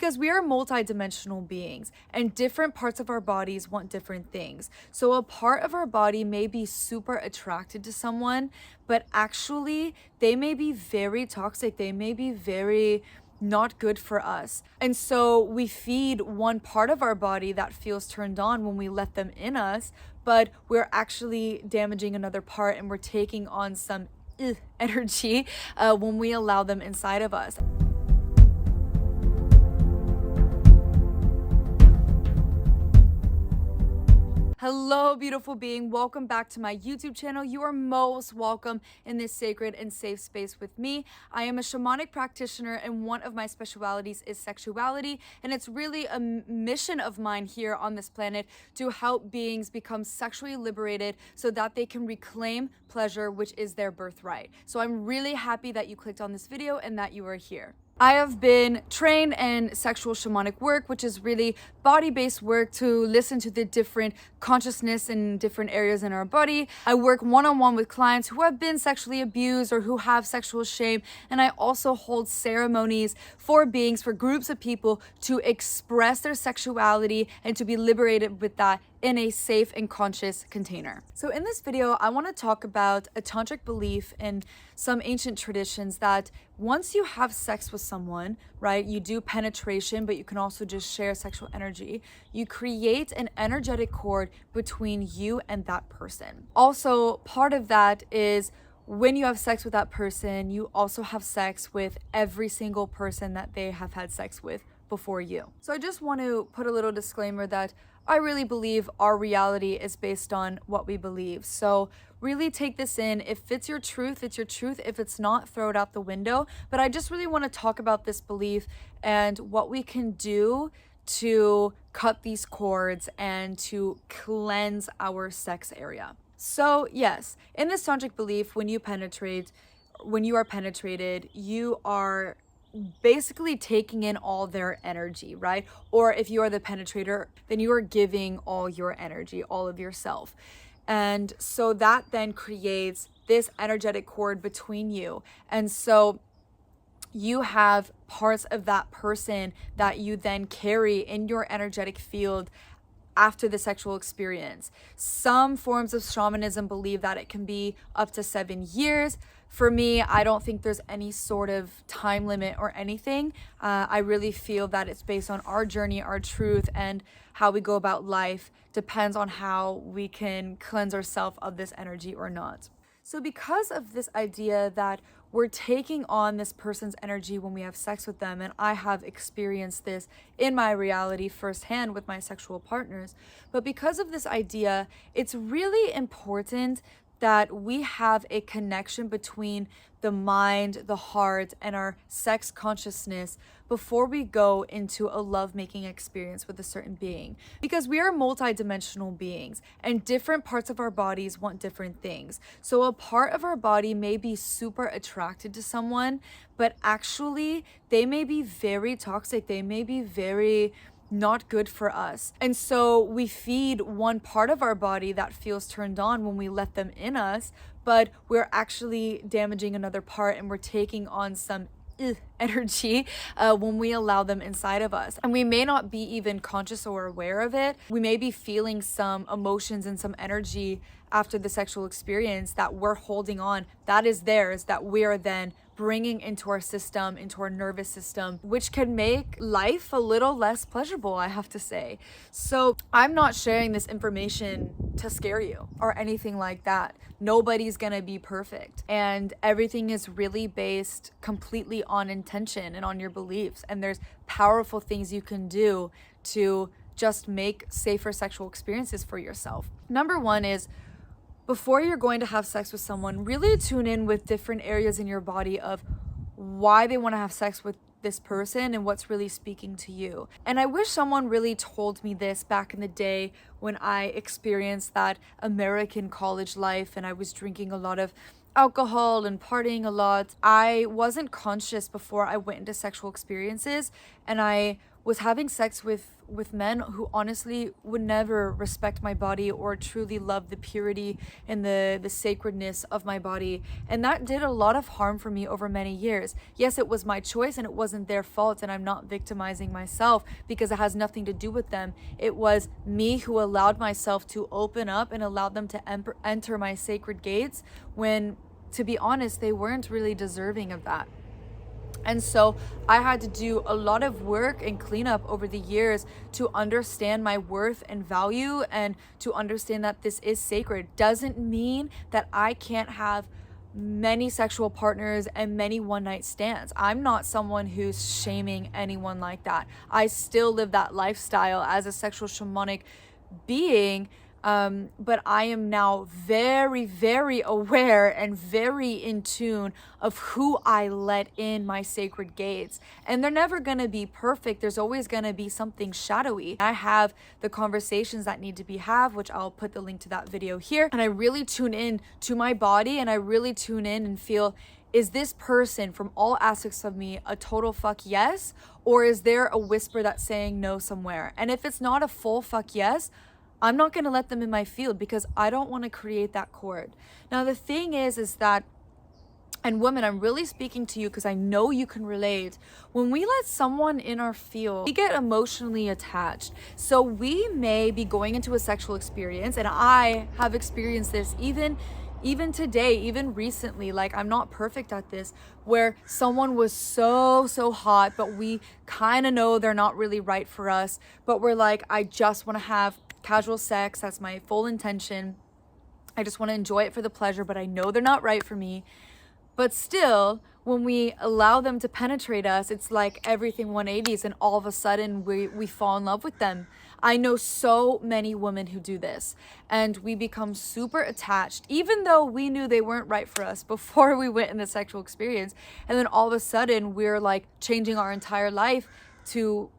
because we are multidimensional beings and different parts of our bodies want different things. So a part of our body may be super attracted to someone, but actually they may be very toxic. They may be very not good for us. And so we feed one part of our body that feels turned on when we let them in us, but we're actually damaging another part and we're taking on some energy when we allow them inside of us. Hello, beautiful being. Welcome back to my YouTube channel. You are most welcome in this sacred and safe space with me. I am a shamanic practitioner, and one of my specialities is sexuality. And it's really a mission of mine here on this planet to help beings become sexually liberated so that they can reclaim pleasure, which is their birthright. So I'm really happy that you clicked on this video and that you are here. I have been trained in sexual shamanic work, which is really body-based work to listen to the different consciousness in different areas in our body. I work one-on-one with clients who have been sexually abused or who have sexual shame. And I also hold ceremonies for beings, for groups of people to express their sexuality and to be liberated with that in a safe and conscious container. So in this video, I want to talk about a tantric belief in some ancient traditions that once you have sex with someone, right, you do penetration, but you can also just share sexual energy. You create an energetic cord between you and that person. Also, part of that is when you have sex with that person, you also have sex with every single person that they have had sex with before you. So I just want to put a little disclaimer that I really believe our reality is based on what we believe. So really take this in. If it's your truth, it's your truth. If it's not, throw it out the window. But I just really want to talk about this belief and what we can do to cut these cords and to cleanse our sex area. So yes, in this tantric belief, when you are penetrated, you are basically taking in all their energy, right? Or if you are the penetrator, then you are giving all your energy, all of yourself. And so that then creates this energetic cord between you. And so you have parts of that person that you then carry in your energetic field after the sexual experience. Some forms of shamanism believe that it can be up to 7 years. For me, I don't think there's any sort of time limit or anything. I really feel that it's based on our journey, our truth, and how we go about life depends on how we can cleanse ourselves of this energy or not. So because of this idea that we're taking on this person's energy when we have sex with them, and I have experienced this in my reality firsthand with my sexual partners, but because of this idea, it's really important that we have a connection between the mind, the heart, and our sex consciousness before we go into a lovemaking experience with a certain being. Because we are multidimensional beings and different parts of our bodies want different things. So a part of our body may be super attracted to someone, but actually they may be very toxic. They may be very not good for us. And so we feed one part of our body that feels turned on when we let them in us, but we're actually damaging another part and we're taking on some energy when we allow them inside of us. And we may not be even conscious or aware of it. We may be feeling some emotions and some energy after the sexual experience that we're holding on, that is theirs, that we are then bringing into our system, into our nervous system, which can make life a little less pleasurable, I have to say. So I'm not sharing this information to scare you or anything like that. Nobody's gonna be perfect. And everything is really based completely on intention and on your beliefs. And there's powerful things you can do to just make safer sexual experiences for yourself. Number one is, before you're going to have sex with someone, really tune in with different areas in your body of why they want to have sex with this person and what's really speaking to you. And I wish someone really told me this back in the day when I experienced that American college life and I was drinking a lot of alcohol and partying a lot. I wasn't conscious before I went into sexual experiences, and I was having sex with men who honestly would never respect my body or truly love the purity and the sacredness of my body. And that did a lot of harm for me over many years. Yes, it was my choice and it wasn't their fault, and I'm not victimizing myself because it has nothing to do with them. It was me who allowed myself to open up and allowed them to enter my sacred gates when, to be honest, they weren't really deserving of that. And so I had to do a lot of work and cleanup over the years to understand my worth and value, and to understand that this is sacred. Doesn't mean that I can't have many sexual partners and many one-night stands. I'm not someone who's shaming anyone like that. I still live that lifestyle as a sexual shamanic being. But I am now very, very aware and very in tune of who I let in my sacred gates. And they're never going to be perfect. There's always going to be something shadowy. I have the conversations that need to be had, which I'll put the link to that video here. And I really tune in to my body, and I really tune in and feel, is this person from all aspects of me a total fuck yes? Or is there a whisper that's saying no somewhere? And if it's not a full fuck yes, I'm not going to let them in my field, because I don't want to create that chord. Now, the thing is that, and women, I'm really speaking to you because I know you can relate. When we let someone in our field, we get emotionally attached. So we may be going into a sexual experience, and I have experienced this even today, even recently. Like, I'm not perfect at this, where someone was so hot, but we kind of know they're not really right for us, but we're like, I just want to have casual sex. That's my full intention. I just want to enjoy it for the pleasure, but I know they're not right for me. But still, when we allow them to penetrate us, it's like everything 180s, and all of a sudden we fall in love with them. I know so many women who do this, and we become super attached, even though we knew they weren't right for us before we went in the sexual experience. And then all of a sudden we're like changing our entire life to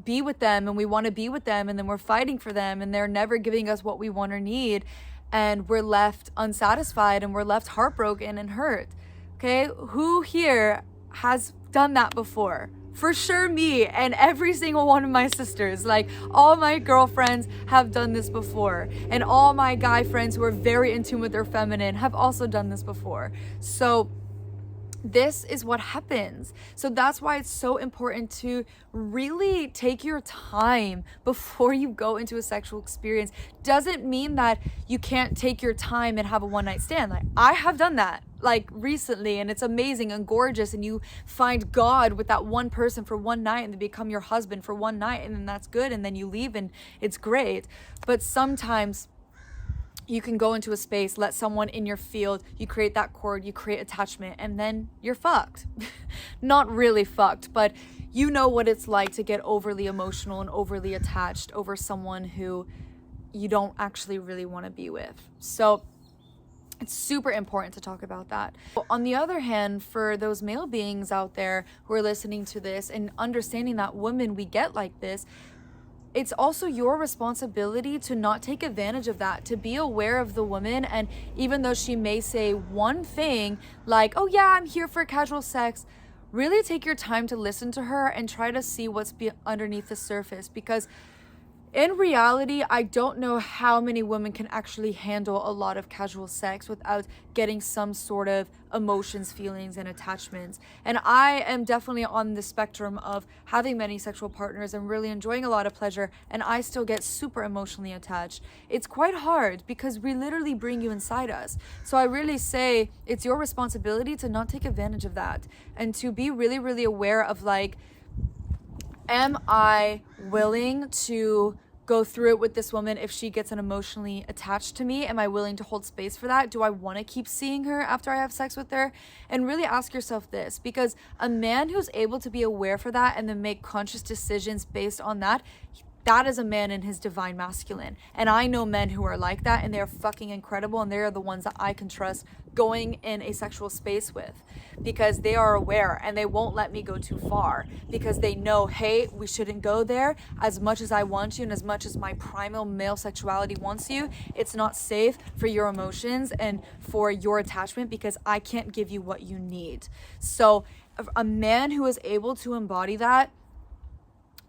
be with them, and we want to be with them, and then we're fighting for them, and they're never giving us what we want or need, and we're left unsatisfied, and we're left heartbroken and hurt. Okay, who here has done that before? For sure me and every single one of my sisters. Like, all my girlfriends have done this before, and all my guy friends who are very in tune with their feminine have also done this before. So this is what happens. So that's why it's so important to really take your time before you go into a sexual experience. Doesn't mean that you can't take your time and have a one-night stand. Like, I have done that like recently, and it's amazing and gorgeous, and you find God with that one person for one night, and they become your husband for one night, and then that's good, and then you leave and it's great. But sometimes you can go into a space, let someone in your field, you create that chord, you create attachment, and then you're fucked. Not really fucked, but you know what it's like to get overly emotional and overly attached over someone who you don't actually really want to be with. So it's super important to talk about that. On the other hand, for those male beings out there who are listening to this and understanding that women, we get like this, it's also your responsibility to not take advantage of that, to be aware of the woman. And even though she may say one thing like, oh yeah, I'm here for casual sex, really take your time to listen to her and try to see what's underneath the surface. Because in reality, I don't know how many women can actually handle a lot of casual sex without getting some sort of emotions, feelings, and attachments. And I am definitely on the spectrum of having many sexual partners and really enjoying a lot of pleasure, and I still get super emotionally attached. It's quite hard because we literally bring you inside us. So I really say it's your responsibility to not take advantage of that, and to be really, really aware of, like, am I willing to go through it with this woman if she gets emotionally attached to me? Am I willing to hold space for that? Do I want to keep seeing her after I have sex with her? And really ask yourself this, because a man who's able to be aware for that and then make conscious decisions based on that, that is a man in his divine masculine. And I know men who are like that, and they're fucking incredible, and they're the ones that I can trust going in a sexual space with, because they are aware and they won't let me go too far, because they know, hey, we shouldn't go there. As much as I want you and as much as my primal male sexuality wants you, it's not safe for your emotions and for your attachment, because I can't give you what you need. So a man who is able to embody that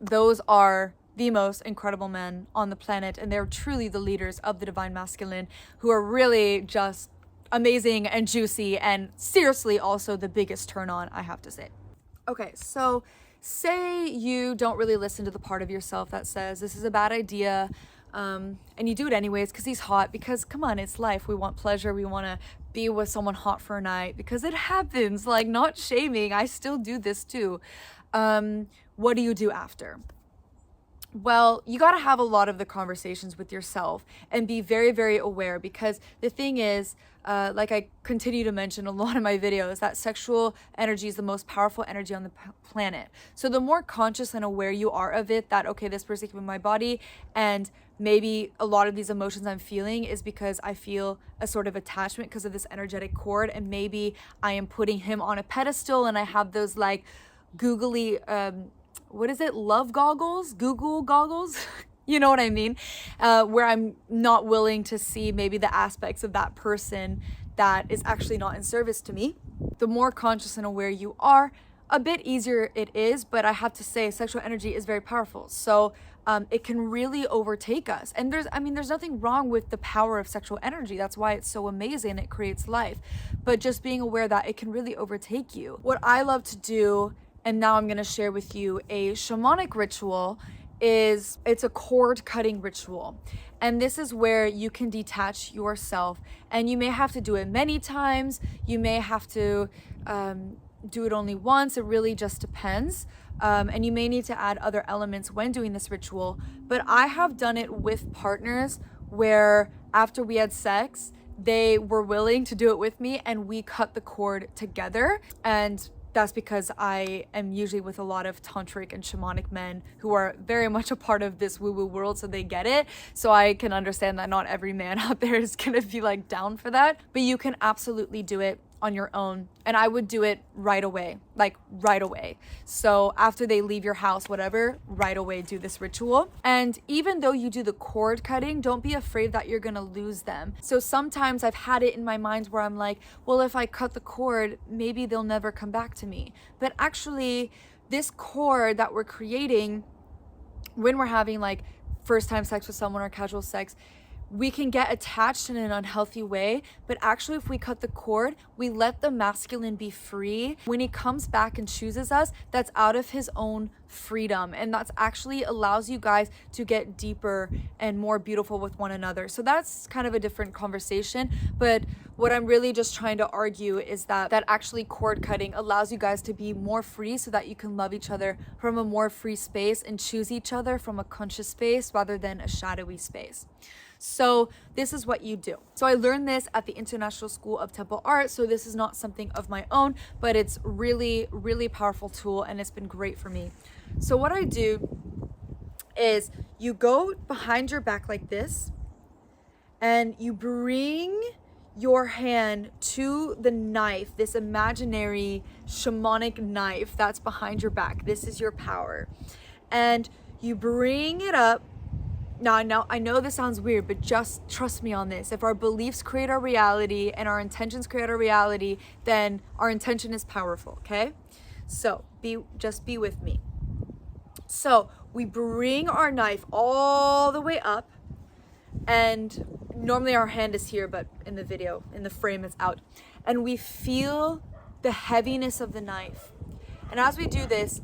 those are the most incredible men on the planet, and they're truly the leaders of the divine masculine, who are really just amazing and juicy, and seriously also the biggest turn on, I have to say. Okay, so say you don't really listen to the part of yourself that says this is a bad idea, and you do it anyways because he's hot, because come on, it's life. We want pleasure. We want to be with someone hot for a night because it happens. Like, not shaming. I still do this too. What do you do after? Well, you got to have a lot of the conversations with yourself and be very, very aware, because the thing is, like I continue to mention a lot in my videos, that sexual energy is the most powerful energy on the planet. So the more conscious and aware you are of it, that, okay, this person came in my body, and maybe a lot of these emotions I'm feeling is because I feel a sort of attachment because of this energetic cord, and maybe I am putting him on a pedestal, and I have those like googly, what is it? Love goggles? Google goggles? You know what I mean? Where I'm not willing to see maybe the aspects of that person that is actually not in service to me. The more conscious and aware you are, a bit easier it is, but I have to say sexual energy is very powerful. So it can really overtake us. And there's nothing wrong with the power of sexual energy. That's why it's so amazing. It creates life. But just being aware that it can really overtake you. What I love to do, and now I'm going to share with you a shamanic ritual, it's a cord cutting ritual. And this is where you can detach yourself, and you may have to do it many times. You may have to do it only once. It really just depends. And you may need to add other elements when doing this ritual. But I have done it with partners where after we had sex, they were willing to do it with me, and we cut the cord together. And that's because I am usually with a lot of tantric and shamanic men who are very much a part of this woo-woo world, so they get it. So I can understand that not every man out there is gonna be like down for that, but you can absolutely do it on your own. And I would do it right away, like right away. So after they leave your house, whatever, right away do this ritual. And even though you do the cord cutting, don't be afraid that you're gonna lose them. So sometimes I've had it in my mind where I'm like, well, if I cut the cord, maybe they'll never come back to me. But actually, this cord that we're creating when we're having like first time sex with someone or casual sex, we can get attached in an unhealthy way, but actually if we cut the cord, we let the masculine be free. When he comes back and chooses us, that's out of his own freedom, and that's actually allows you guys to get deeper and more beautiful with one another. So that's kind of a different conversation, but what I'm really just trying to argue is that actually cord cutting allows you guys to be more free, so that you can love each other from a more free space and choose each other from a conscious space rather than a shadowy space. So this is what you do. So I learned this at the International School of Temple Art. So this is not something of my own, but it's really, really powerful tool, and it's been great for me. So what I do is you go behind your back like this, and you bring your hand to the knife, this imaginary shamanic knife that's behind your back. This is your power. And you bring it up. Now, I know this sounds weird, but just trust me on this. If our beliefs create our reality and our intentions create our reality, then our intention is powerful, okay? So just be with me. So we bring our knife all the way up, and normally our hand is here, but in the video, in the frame, it's out. And we feel the heaviness of the knife. And as we do this,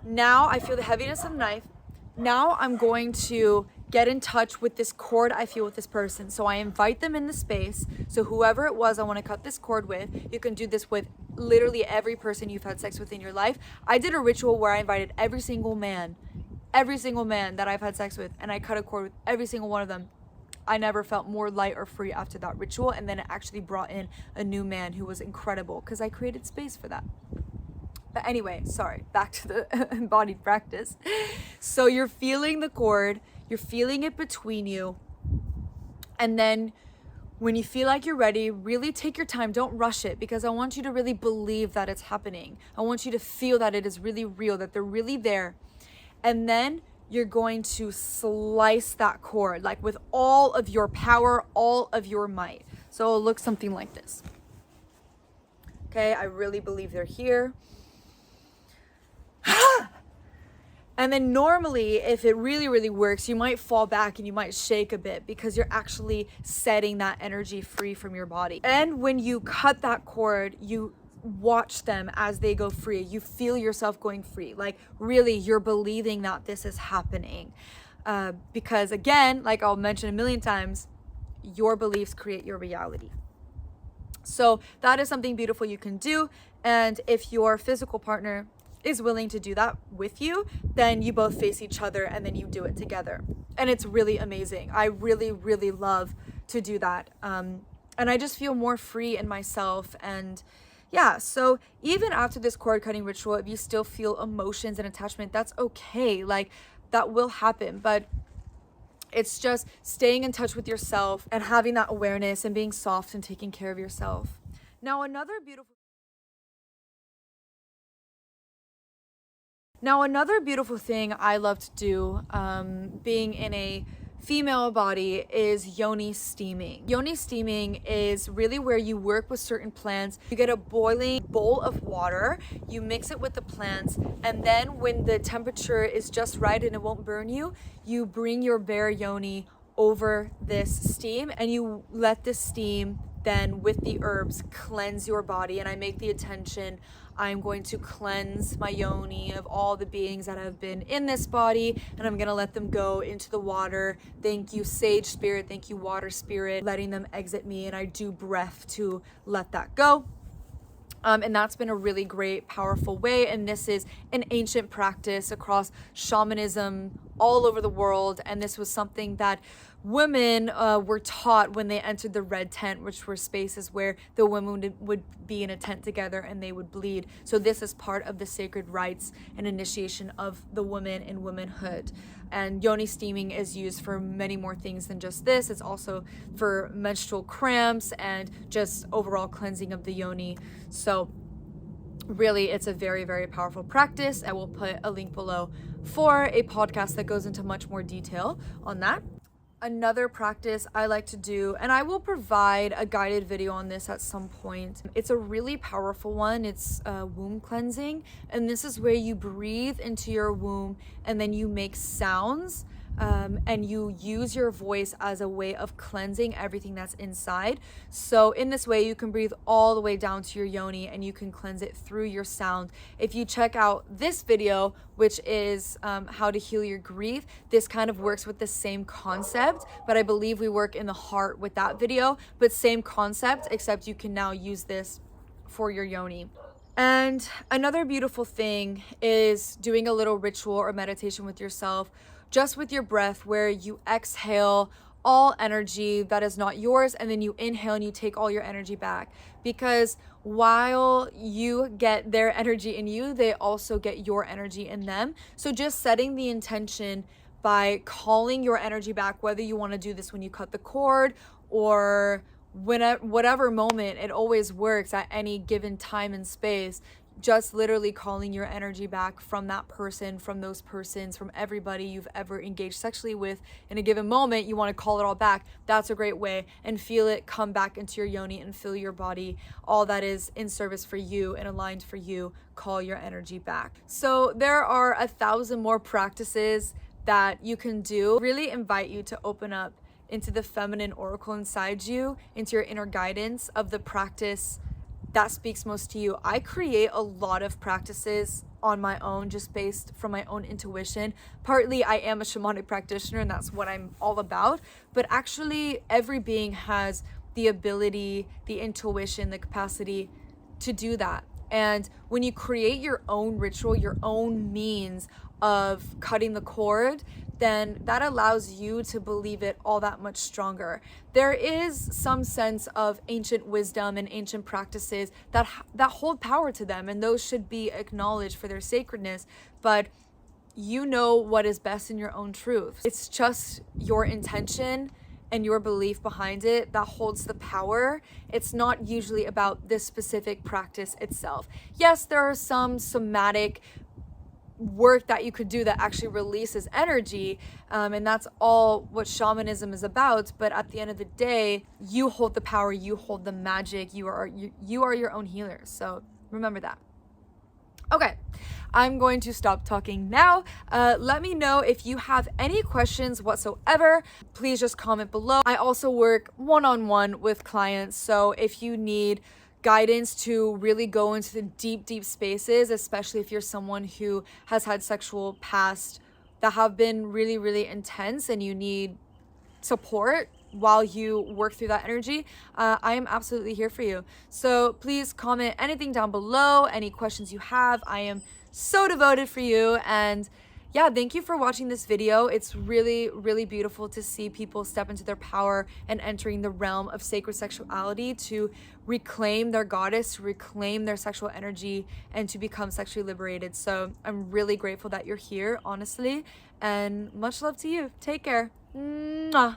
now I feel the heaviness of the knife. Now I'm going to get in touch with this cord I feel with this person. So I invite them in the space. So whoever it was I want to cut this cord with, you can do this with literally every person you've had sex with in your life. I did a ritual where I invited every single man that I've had sex with, and I cut a cord with every single one of them. I never felt more light or free after that ritual, and then it actually brought in a new man who was incredible because I created space for that. But anyway, sorry, back to the embodied practice. So you're feeling the cord, you're feeling it between you, and then when you feel like you're ready, really take your time. Don't rush it, because I want you to really believe that it's happening. I want you to feel that it is really real, that they're really there. And then you're going to slice that cord, like with all of your power, all of your might. So it'll look something like this. Okay, I really believe they're here. And then normally, if it really, really works, you might fall back and you might shake a bit because you're actually setting that energy free from your body. And when you cut that cord, you watch them as they go free. You feel yourself going free. Like really, you're believing that this is happening. Because again, like I'll mention a million times, your beliefs create your reality. So that is something beautiful you can do. And if your physical partner is willing to do that with you, then you both face each other and then you do it together. And it's really amazing. I really, really love to do that. And I just feel more free in myself. And yeah, so even after this cord cutting ritual, if you still feel emotions and attachment, that's okay. Like that will happen. But it's just staying in touch with yourself and having that awareness and being soft and taking care of yourself. Now, another beautiful thing I love to do, being in a female body, is Yoni steaming. Yoni steaming is really where you work with certain plants. You get a boiling bowl of water, you mix it with the plants, and then when the temperature is just right and it won't burn you, you bring your bare yoni over this steam and you let the steam then with the herbs cleanse your body. And I make the intention, I'm going to cleanse my yoni of all the beings that have been in this body, and I'm gonna let them go into the water. Thank you, sage spirit. Thank you, water spirit, letting them exit me. And I do breath to let that go. And that's been a really great, powerful way. And this is an ancient practice across shamanism all over the world. And this was something that women were taught when they entered the red tent, which were spaces where the women would be in a tent together and they would bleed. So this is part of the sacred rites and initiation of the woman in womanhood. And yoni steaming is used for many more things than just this. It's also for menstrual cramps and just overall cleansing of the yoni. So really, it's a very, very powerful practice. I will put a link below for a podcast that goes into much more detail on that. Another practice I like to do, and I will provide a guided video on this at some point. It's a really powerful one. It's womb cleansing. And this is where you breathe into your womb and then you make sounds. And you use your voice as a way of cleansing everything that's inside. So in this way, you can breathe all the way down to your yoni and you can cleanse it through your sound. If you check out this video, which is how to heal your grief, this kind of works with the same concept, but I believe we work in the heart with that video, but same concept, except you can now use this for your yoni. And another beautiful thing is doing a little ritual or meditation with yourself, just with your breath, where you exhale all energy that is not yours, and then you inhale and you take all your energy back. Because while you get their energy in you, they also get your energy in them. So just setting the intention by calling your energy back, whether you want to do this when you cut the cord or whatever moment, it always works at any given time and space. Just literally calling your energy back from that person, from those persons, from everybody you've ever engaged sexually with in a given moment. You want to call it all back. That's a great way. And feel it come back into your yoni and fill your body. All that is in service for you and aligned for you. Call your energy back. So there are 1,000 more practices that you can do. Really invite you to open up into the feminine oracle inside you, into your inner guidance of the practice that speaks most to you. I create a lot of practices on my own, just based from my own intuition. Partly I am a shamanic practitioner and that's what I'm all about, but actually every being has the ability, the intuition, the capacity to do that. And when you create your own ritual, your own means of cutting the cord, then that allows you to believe it all that much stronger. There is some sense of ancient wisdom and ancient practices that hold power to them, and those should be acknowledged for their sacredness, but you know what is best in your own truth. It's just your intention and your belief behind it that holds the power. It's not usually about this specific practice itself. Yes, there are some somatic work that you could do that actually releases energy, and that's all what shamanism is about. But at the end of the day, you hold the power, you hold the magic, you are your own healer. So remember that. Okay, I'm going to stop talking now. Let me know if you have any questions whatsoever. Please just comment below. I also work one-on-one with clients, so if you need guidance to really go into the deep spaces, especially if you're someone who has had sexual past that have been really intense and you need support while you work through that energy, I am absolutely here for you. So please comment anything down below, any questions you have. I am so devoted for you. And yeah, thank you for watching this video. It's really beautiful to see people step into their power and entering the realm of sacred sexuality to reclaim their goddess, to reclaim their sexual energy, and to become sexually liberated. So I'm really grateful that you're here, honestly, and much love to you. Take care. Mwah.